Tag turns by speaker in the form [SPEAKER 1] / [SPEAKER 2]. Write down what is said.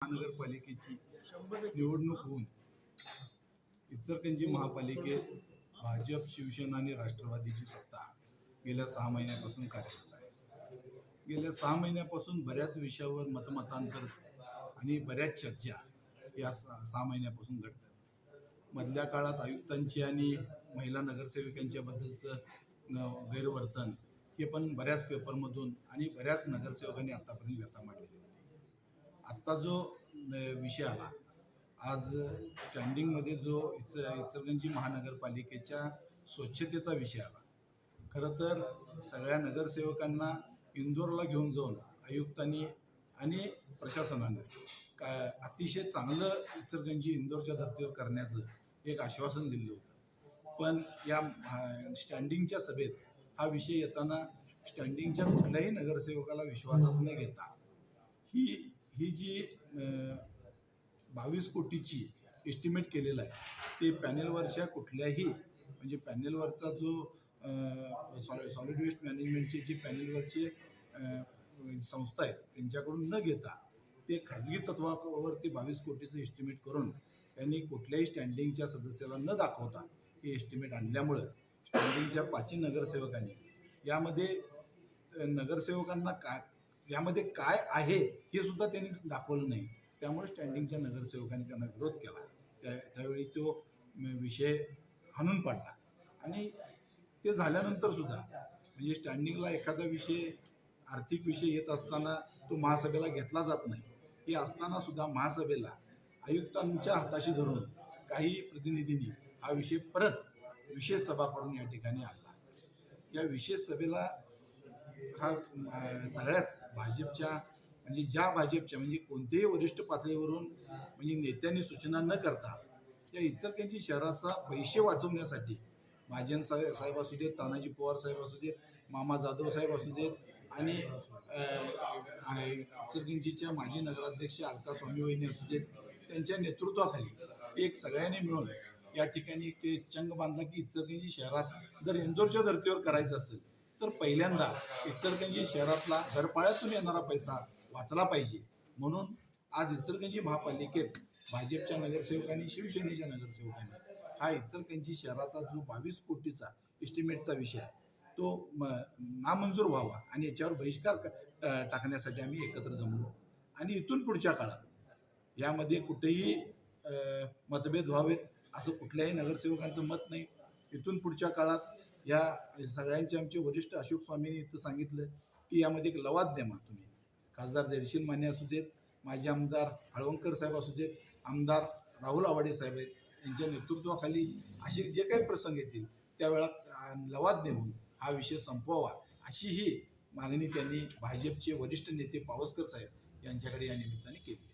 [SPEAKER 1] महानगरपालिकेची निवडणूक होऊन इचलकरंजी महापालिकेत भाजप, शिवसेना आणि राष्ट्रवादीची सत्ता गेल्या 6 महिन्यापासून कार्यरत आहे. गेल्या 6 महिन्यापासून बऱ्याच विषयावर मतमतांतर आणि बऱ्याच चर्चा या 6 महिन्यापासून घडतात. मधल्या काळात आयुक्तांची आणि महिला नगरसेवकांच्या बद्दलचं गैरवर्तन हे पण बऱ्याच पेपरमधून आणि बऱ्याच नगरसेवकांनी आतापर्यंत व्यथा मांडलेली होती. आत्ता जो विषय आला, आज स्टँडिंगमध्ये जो इचलकरंजी महानगरपालिकेच्या स्वच्छतेचा विषय आला. खरं तर सगळ्या नगरसेवकांना इंदोरला घेऊन जाऊन आयुक्तांनी आणि प्रशासनानं अतिशय चांगलं इचलकरंजी इंदोरच्या धर्तीवर करण्याचं एक आश्वासन दिलं होतं. पण या स्टँडिंगच्या सभेत हा विषय येताना स्टँडिंगच्या कुठल्याही नगरसेवकाला विश्वासात न घेता ही जी 22 कोटीची एस्टिमेट केलेला आहे ते पॅनेलवरच्या कुठल्याही म्हणजे पॅनेलवरचा जो सॉलिड वेस्ट मॅनेजमेंटचे जे पॅनेलवरचे संस्था आहेत त्यांच्याकडून न घेता ते खाजगी तत्वावरती 22 कोटीचं एस्टिमेट करून त्यांनी कुठल्याही स्टँडिंगच्या सदस्याला न दाखवता हे एस्टिमेट आणल्यामुळं स्टँडिंगच्या 5 नगरसेवकांनी यामध्ये नगरसेवकांना यामध्ये काय आहे हे सुद्धा त्यांनी दाखवलं नाही. त्यामुळे स्टँडिंगच्या नगरसेवकांनी त्यांना विरोध केला. त्यावेळी तो विषय हाणून पाडला आणि ते झाल्यानंतर सुद्धा म्हणजे स्टँडिंगला एखादा विषय आर्थिक विषय येत असताना तो महासभेला घेतला जात नाही. हे असताना सुद्धा महासभेला आयुक्तांच्या हाताशी धरून काही प्रतिनिधींनी हा विषय परत विशेष सभा करून या ठिकाणी आणला. या विशेष सभेला हा सगळ्याच भाजपच्या म्हणजे ज्या भाजपच्या म्हणजे कोणत्याही वरिष्ठ पातळीवरून म्हणजे नेत्यांनी सूचना न करता या इचलकरंजी शहराचा पैसे वाचवण्यासाठी महाजन साहेब असू देत, तानाजी पवार साहेब असू देत, मामा जाधव साहेब असू देत आणि इचलकरंजीच्या माजी नगराध्यक्ष अलका स्वामी वहिनी असू देत, त्यांच्या नेतृत्वाखाली एक सगळ्यांनी मिळून या ठिकाणी एक चंग बांधला की इचलकरंजी शहरात जर इंदोरच्या धर्तीवर करायचं असेल तर पहिल्यांदा इचलकरंजी शहरातला घरपाळ्यातून येणारा पैसा वाचला पाहिजे. म्हणून आज इचलकरंजी महापालिकेत भाजपच्या नगरसेवकांनी, शिवसेनेच्या नगरसेवकांनी हा इचलकरंजी शहराचा जो 22 कोटीचा एस्टिमेटचा विषय आहे तो नामंजूर व्हावा आणि याच्यावर बहिष्कार टाकण्यासाठी आम्ही एकत्र जमलो. आणि इथून पुढच्या काळात यामध्ये कुठेही मतभेद व्हावेत असं कुठल्याही नगरसेवकांचं मत नाही. इथून पुढच्या काळात या सगळ्यांचे आमचे वरिष्ठ अशोक स्वामींनी इथं सांगितलं की यामध्ये एक लवाद द्या. तुम्ही खासदार देरशील माने असू देत, माजी आमदार हळवणकर साहेब असू देत, आमदार राहुल आवाडे साहेब आहेत, यांच्या नेतृत्वाखाली असे जे काही प्रसंग येतील त्यावेळा लवाद देऊन हा विषय संपवावा अशी ही मागणी त्यांनी भाजपचे वरिष्ठ नेते पावसकर साहेब यांच्याकडे या निमित्ताने केली.